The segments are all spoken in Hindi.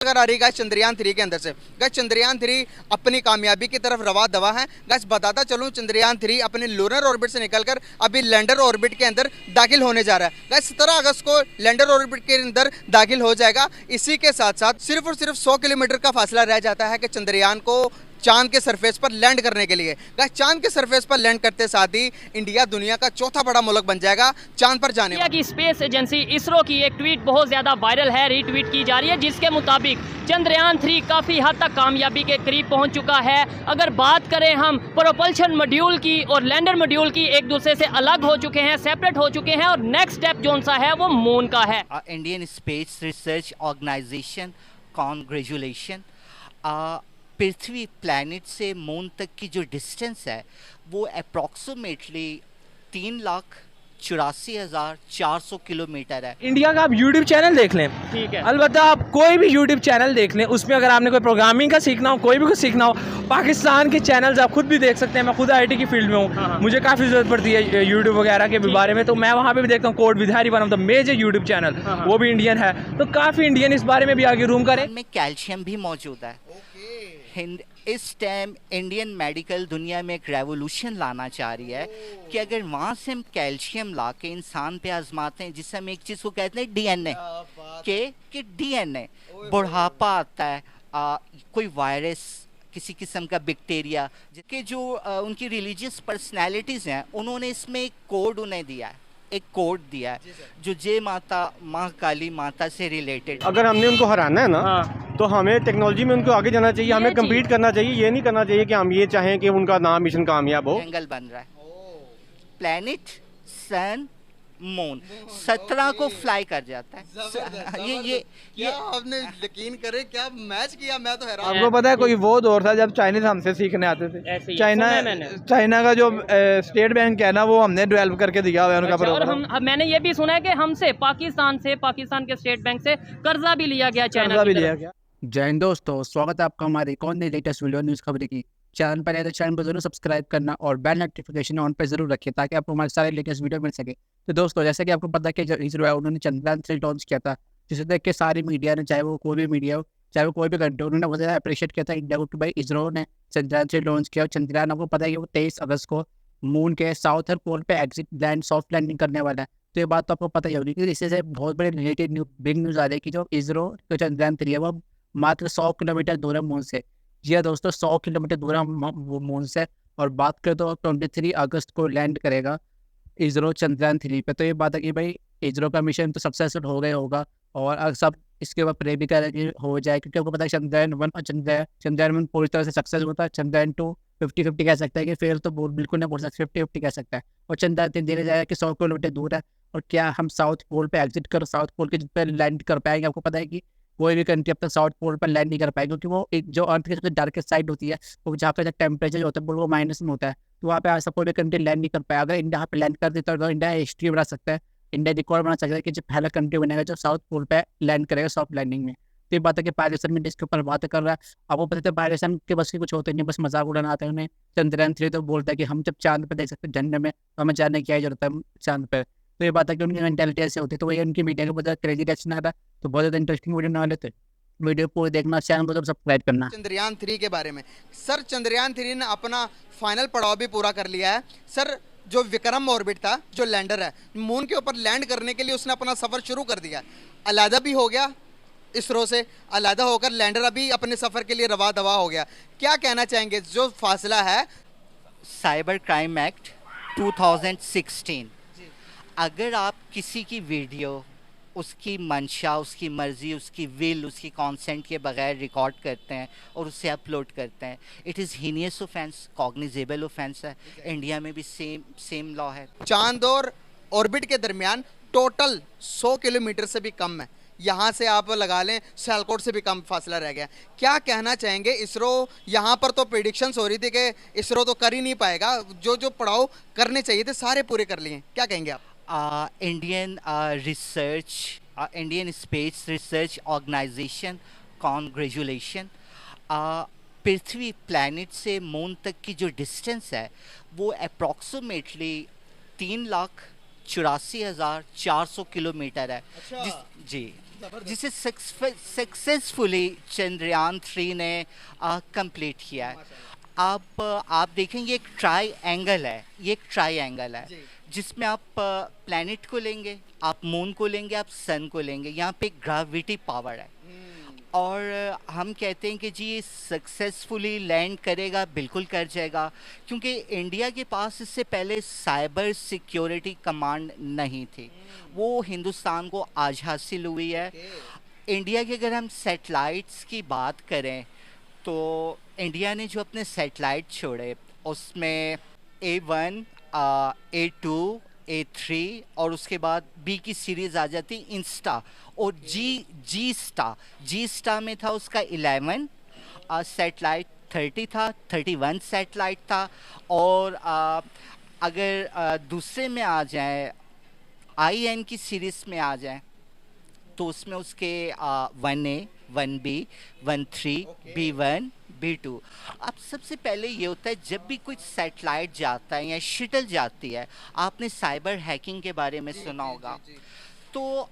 अगर आ रही है चंद्रयान 3 के अंदर से गाइस, चंद्रयान 3 अपनी कामयाबी की तरफ रवा दवा है गाइस। बताता चलूं, चंद्रयान 3 अपने लूनर ऑर्बिट से निकलकर अभी लैंडर ऑर्बिट के अंदर दाखिल होने जा रहा है गाइस। 17 अगस्त को लैंडर ऑर्बिट के अंदर दाखिल हो जाएगा। इसी के साथ साथ सिर्फ और सिर्फ 100 किलोमीटर का फासला रह जाता है कि चंद्रयान को चांद के सरफेस पर लैंड करने के लिए। गाइस, चांद के सरफेस पर लैंड करते साथ ही इंडिया दुनिया का चौथा बड़ा मुल्क बन जाएगा चांद पर जाने इंडिया की स्पेस एजेंसी इसरो की एक ट्वीट बहुत ज़्यादा वायरल है, रीट्वीट की जा रही है, जिसके मुताबिक चंद्रयान 3 काफ़ी हद तक कामयाबी के करीब पहुंच चुका है। अगर बात करें हम प्रोपल्शन मॉड्यूल की और लैंडर मॉड्यूल की, एक दूसरे से अलग हो चुके हैं, सेपरेट हो चुके हैं, और नेक्स्ट स्टेप जो सा है वो मून का है। Indian space research organisation congratulation. पृथ्वी प्लैनेट से मून तक की जो डिस्टेंस है वो अप्रॉक्सीमेटली 3,84,400 किलोमीटर है। इंडिया का आप यूट्यूब चैनल देख लें, ठीक है, अलबत्ता आप कोई भी यूट्यूब चैनल देख लें, उसमें अगर आपने कोई प्रोग्रामिंग का सीखना हो, कोई भी कुछ सीखना हो, पाकिस्तान के चैनल्स आप खुद भी देख सकते हैं। मैं खुद आईटी की फील्ड में हूँ, मुझे काफ़ी ज़रूरत पड़ती है यूट्यूब वगैरह के बारे में, तो मैं वहाँ पे भी देखता हूँ। कोड विधारी one of the major YouTube channel, वो भी इंडियन है, तो काफ़ी इंडियन इस बारे में भी आगे रूम करें। में कैल्शियम भी मौजूद है। इस टाइम इंडियन मेडिकल दुनिया में एक रेवोल्यूशन लाना चाह रही है कि अगर वहाँ से हम कैल्शियम ला के इंसान पे आजमाते हैं, जिससे हम एक चीज़ को कहते हैं डीएनए कि डीएनए बुढ़ापा आता है, कोई वायरस, किसी किस्म का बैक्टीरिया, जिसके जो उनकी रिलीजियस पर्सनैलिटीज़ हैं, उन्होंने इसमें एक कोड उन्हें दिया है, एक कोड दिया है जो जय माता माँ काली माता से रिलेटेड। अगर हमने उनको हराना है ना, तो हमें टेक्नोलॉजी में उनको आगे जाना चाहिए, हमें कम्पीट करना चाहिए। ये नहीं करना चाहिए कि हम ये चाहें कि उनका नाम मिशन कामयाब हो। एंगल बन रहा है, प्लैनेट सन मून 17 को फ्लाई कर जाता है। ये आपने यकीन करे क्या मैच किया, मैं तो हैरान। आपको पता है कोई वो दौर था जब चाइनीज हमसे सीखने आते थे। चाइना का जो स्टेट बैंक है ना, वो हमने डेवलप करके दिया हुआ है उनका प्रोग्राम। और मैंने ये भी सुना है कि हमसे पाकिस्तान के स्टेट बैंक से कर्जा भी लिया गया, चाइना भी लिया गया। जय हिंद दोस्तों, स्वागत है आपका हमारे एक और नई लेटेस्ट वीडियो न्यूज़ खबर की। चैनल पर आए तो चैनल को जरूर सब्सक्राइब करना और बेल नोटिफिकेशन ऑन पर जरूर रखिए ताकि आपको हमारे सारे लेटेस्ट वीडियो मिल सके। तो दोस्तों, जैसे कि आपको पता है कि इसरो है, उन्होंने चंद्रयान 3 लॉन्च किया था, जिसे देख के सारी मीडिया ने, चाहे वो कोई भी मीडिया हो, चाहे वो कोई भी कंट्री, उन्होंने बहुत ज़्यादा अप्रिशिएट किया था इंडिया को कि भाई इसरो ने चंद्रयान 3 लॉन्च किया। और चंद्रयान, आपको पता है कि वो 23 अगस्त को मून के साउथर्न पोल पर एग्जिट लैंड सॉफ्ट लैंडिंग करने वाला है। तो ये बात तो आपको पता ही होगी कि इससे बहुत बड़ी रिलेटेड बिग न्यूज़ आ रही है कि जो इसरो का चंद्रयान 3 है वो मात्र 100 किलोमीटर दूर है मून से। जी हाँ दोस्तों, 100 किलोमीटर दूर है वो मून से। और बात करें तो 23 अगस्त को लैंड करेगा इसरो चंद्रयान 3 पे। तो ये बात है कि भाई इसरो का मिशन तो सक्सेसफुल हो गया होगा, और सब इसके बाद प्रे भी कर हो जाए, क्योंकि आपको पता है चंद्रयान 1 और चंद्रयान 1 पूरी तरह से सक्सेस होता है। चंद्रयान 2 50-50 कह सकता है कि फेल तो बिल्कुल नहीं बोल सकते, 50-50 कह सकता है। और चंद्रयान 3 देने जाएगा कि 100 किलोमीटर दूर है। और क्या हम साउथ पोल पे एग्जिट कर साउथ पोल के पे लैंड कर पाएंगे? आपको पता है कि कोई भी कंट्री अब तक साउथ पोल पर लैंड नहीं कर पाएगी, क्योंकि वो एक जो अर्थ की सबसे डार्केस्ट साइड होती है, वो जहाँ पे टेम्परेचर होता है वो माइनस में होता है, तो वहाँ पे ऐसा कोई भी कंट्री लैंड नहीं कर पाया। अगर इंडिया यहाँ पे लैंड कर देता है तो इंडिया हिस्ट्री बना सकता है, इंडिया रिकॉर्ड बना सकता है कि जो पहला कंट्री बनेगा जो साउथ पोल पे लैंड करेगा सॉफ्ट लैंडिंग में। तो ये बात है कि पाकिस्तान में इसके ऊपर बात कर रहा है। आपको पता है पाकिस्तान के बस की कुछ होते नहीं, बस मजाक उड़ाना आता है उन्हें। चंद्रयान 3 तो बोलता है कि हम जब चांद पर देख सकते हैं झंडे में, तो हमें जानने की क्या जरूरत है चांद पर। तो ये बात है कि उनकी मेंटालिटी ऐसे होती है, तो वही उनकी मीडिया के बहुत ज़्यादा क्रेजी रिएक्शन आ रहा है। तो बहुत ज़्यादा इंटरेस्टिंग वीडियो ना लेते, वीडियो पूरी देखना, चैनल को सब्सक्राइब करना। चंद्रयान 3 के बारे में सर, चंद्रयान 3 ने अपना फाइनल पड़ाव भी पूरा कर लिया है सर। जो विक्रम ऑर्बिट था, जो लैंडर है, मून के ऊपर लैंड करने के लिए उसने अपना सफर शुरू कर दिया। अलहदा भी हो गया इसरो से, अलहदा होकर लैंडर अभी अपने सफर के लिए रवा दवा हो गया। क्या कहना चाहेंगे जो फासला है? साइबर क्राइम एक्ट 2016, अगर आप किसी की वीडियो उसकी मंशा, उसकी मर्ज़ी, उसकी विल, उसकी कॉन्सेंट के बगैर रिकॉर्ड करते हैं और उसे अपलोड करते हैं, it is heinous offence, cognizable offence है। इंडिया में भी सेम लॉ है। चांद और ऑर्बिट के दरमियान टोटल 100 किलोमीटर से भी कम है। यहाँ से आप लगा लें सियालकोट से भी कम फासला रह गया। क्या कहना चाहेंगे? इसरो यहाँ पर तो प्रेडिक्शंस हो रही थी कि इसरो तो कर ही नहीं पाएगा, जो पड़ाव करने चाहिए थे सारे पूरे कर लिए। क्या कहेंगे आप? Indian space research organisation congratulation. पृथ्वी प्लैनेट से मून तक की जो डिस्टेंस है वो अप्रॉक्सीमेटली 3,84,400 किलोमीटर है। जी, जिसे सक्सेसफुली चंद्रयान 3 ने कंप्लीट किया है। आप देखेंगे एक ट्राई एंगल है जिसमें आप प्लैनेट को लेंगे, आप मून को लेंगे, आप सन को लेंगे। यहाँ पे ग्रेविटी पावर है और हम कहते हैं कि जी ये सक्सेसफुली लैंड करेगा, बिल्कुल कर जाएगा, क्योंकि इंडिया के पास इससे पहले साइबर सिक्योरिटी कमांड नहीं थी, वो हिंदुस्तान को आज हासिल हुई है। इंडिया के अगर हम सैटेलाइट्स की बात करें तो इंडिया ने जो अपने सैटेलाइट छोड़े उसमें A1, A2, A3 और उसके बाद B की सीरीज़ आ जाती इंस्टा, और जी स्टार में था उसका 11 सैटेलाइट, 30 था, 31 सैटेलाइट था। और अगर दूसरे में आ जाए, IN की सीरीज़ में आ जाए तो उसमें उसके 1A, 1B, 1.3, B1, B2। अब सबसे पहले ये होता है जब भी कुछ सैटेलाइट जाता है या शटल जाती है, आपने साइबर हैकिंग के बारे में सुना होगा। तो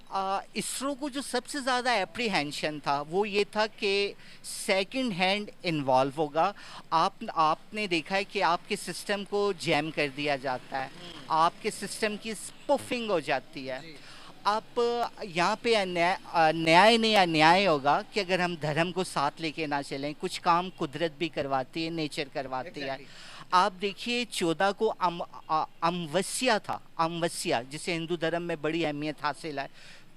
इसरो को जो सबसे ज़्यादा एप्रीहेंशन था वो ये था कि सेकंड हैंड इन्वॉल्व होगा। आपने देखा है कि आपके सिस्टम को जैम कर दिया जाता है, आपके सिस्टम की स्पूफिंग हो जाती है। आप यहाँ पे न्याय नहीं अन्याय होगा कि अगर हम धर्म को साथ लेके ना चलें। कुछ काम कुदरत भी करवाती है, नेचर करवाती है। आप देखिए 14 को अमावस्या था, अमावस्या जिसे हिंदू धर्म में बड़ी अहमियत हासिल है।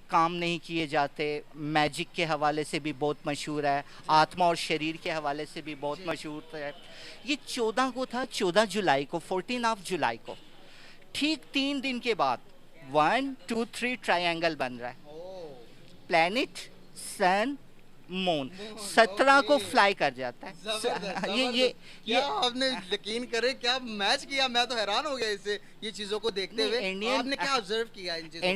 काम नहीं किए जाते, मैजिक के हवाले से भी बहुत मशहूर है, आत्मा और शरीर के हवाले से भी बहुत मशहूर है। ये 14 को था, 14 जुलाई को, 14 जुलाई को। ठीक 3 दिन के बाद 1, 2, 3 ट्रायंगल बन रहा है। प्लैनेट, सन, मून 17 को फ्लाई कर जाता है। ये आपने यकीन करे क्या मैच किया, मैं तो हैरान हो गया इससे, ये चीजों को देखते हुए। आपने क्या ऑब्जर्व किया इन चीजों को?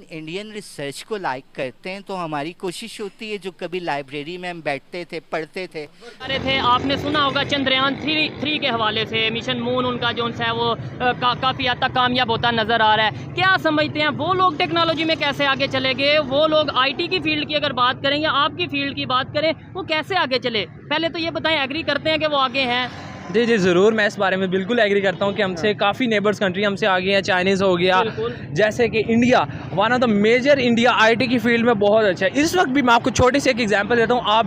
इंडियन रिसर्च को लाइक करते हैं तो हमारी कोशिश होती है, जो कभी लाइब्रेरी में हम बैठते थे, पढ़ते थे। अरे थे आपने सुना होगा चंद्रयान 3 के हवाले से मिशन मून उनका जो है वो काफ़ी हद तक कामयाब होता नज़र आ रहा है। क्या समझते हैं वो लोग टेक्नोलॉजी में कैसे आगे चले गए? वो लोग IT की फील्ड की अगर बात करें या आपकी फील्ड की बात करें, वो कैसे आगे चले? पहले तो ये बताएं, एग्री करते हैं कि वो आगे हैं? जी जी ज़रूर, मैं इस बारे में बिल्कुल एग्री करता हूँ कि हमसे काफ़ी नेबर्स कंट्री हमसे आगे हैं। चाइनीज़ हो गया, जैसे कि India, one of the major, India IT की फील्ड में बहुत अच्छा है। इस वक्त भी मैं आपको छोटी सी एक एग्जांपल देता हूँ। आप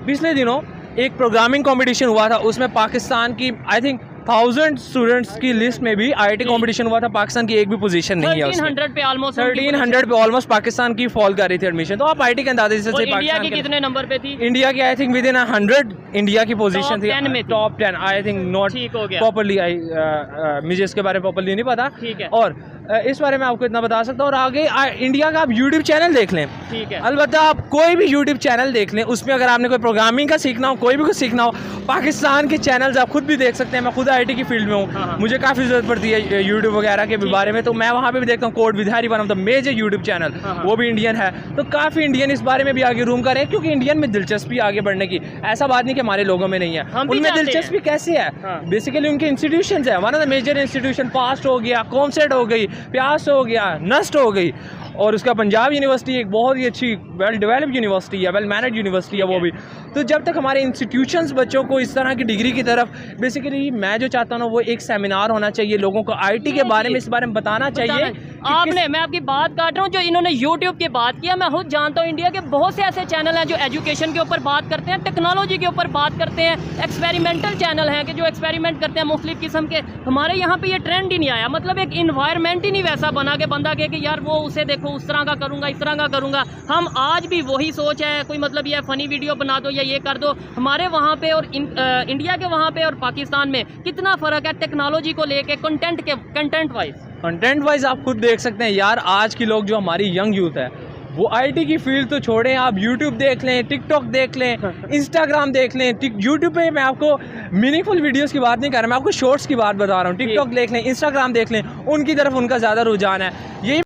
पिछले दिनों एक प्रोग्रामिंग कंपटीशन हुआ था, उसमें पाकिस्तान की आई थिंक 1000 स्टूडेंट्स की लिस्ट में भी IT कंपटीशन हुआ था, पाकिस्तान की एक भी पोजीशन नहीं है उसमें। 1300 पे ऑलमोस्ट 1300 पे ऑलमोस्ट पाकिस्तान की फॉल कर रही थी एडमिशन। तो आप IT के अंदाजे से इंडिया की कितने नंबर पे थी? इंडिया की I think with in 100 India की पोजीशन थी, top 10 I think not properly, मुझे इसके बारे में प्रॉपर्ली नहीं पता। ठीक है। और इस बारे में आपको इतना बता सकता हूँ। और आगे इंडिया का आप यूट्यूब चैनल देख लें, ठीक है, अलबत्ता आप कोई भी यूट्यूब चैनल देख लें, उसमें अगर आपने कोई प्रोग्रामिंग का सीखना हो, कोई भी कुछ सीखना हो, पाकिस्तान के चैनल्स आप खुद भी देख सकते हैं। मैं खुद IT की फील्ड में हूँ, मुझे काफ़ी ज़रूरत पड़ती है यूट्यूब वगैरह के बारे में, तो मैं वहाँ पे भी देखता हूँ। कोड विधारी one of the major YouTube channel, वो भी इंडियन है। तो काफ़ी इंडियन इस बारे में भी आगे रूम करें, क्योंकि इंडियन में दिलचस्पी आगे बढ़ने की, ऐसा बात नहीं कि हमारे लोगों में नहीं है। उनमें दिलचस्पी कैसे है? बेसिकली उनके इंस्टीट्यूशन है, one of the major institution, FAST हो गया, कॉमसेट हो गई, प्यास हो गया, नस्ट हो गई, और उसका पंजाब यूनिवर्सिटी एक बहुत ही अच्छी वेल डेवलप्ड यूनिवर्सिटी है, वेल मैनेज यूनिवर्सिटी है वो भी। तो जब तक हमारे इंस्टीट्यूशंस बच्चों को इस तरह की डिग्री की तरफ, बेसिकली मैं जो चाहता हूँ ना, वो एक सेमिनार होना चाहिए, लोगों को IT के बारे में, इस बारे में बताना चाहिए। मैं आपकी बात काट रहा हूँ, जो इन्होंने YouTube की बात किया, मैं खुद जानता हूँ इंडिया के बहुत से ऐसे चैनल हैं जो एजुकेशन के ऊपर बात करते हैं, टेक्नोलॉजी के ऊपर बात करते हैं, एक्सपेरिमेंटल चैनल हैं कि जो एक्सपेरिमेंट करते हैं मुख्तलिफ किस्म के। हमारे यहाँ पे ये ट्रेंड ही नहीं आया, मतलब एक इन्वायरमेंट ही नहीं वैसा बना के बंदा कहे कि यार वो उसे देखो उस तरह का करूँगा, इस तरह का करूँगा। हम आज भी वही सोच है, कोई मतलब ये फ़नी वीडियो बना दो या ये कर दो। हमारे वहाँ पे और इंडिया के वहाँ पे और पाकिस्तान में कितना फ़र्क है टेक्नोलॉजी को लेके, कंटेंट वाइज आप खुद देख सकते हैं यार। आज की लोग जो हमारी यंग यूथ है, वो IT की फील्ड तो छोड़ें, आप YouTube देख लें, TikTok देख लें, Instagram देख लें। YouTube पे मैं आपको मीनिंगफुल वीडियोस की बात नहीं कर रहा, मैं आपको शॉर्ट्स की बात बता रहा हूँ। TikTok देख लें, Instagram देख लें, उनकी तरफ उनका ज़्यादा रुझान है। यही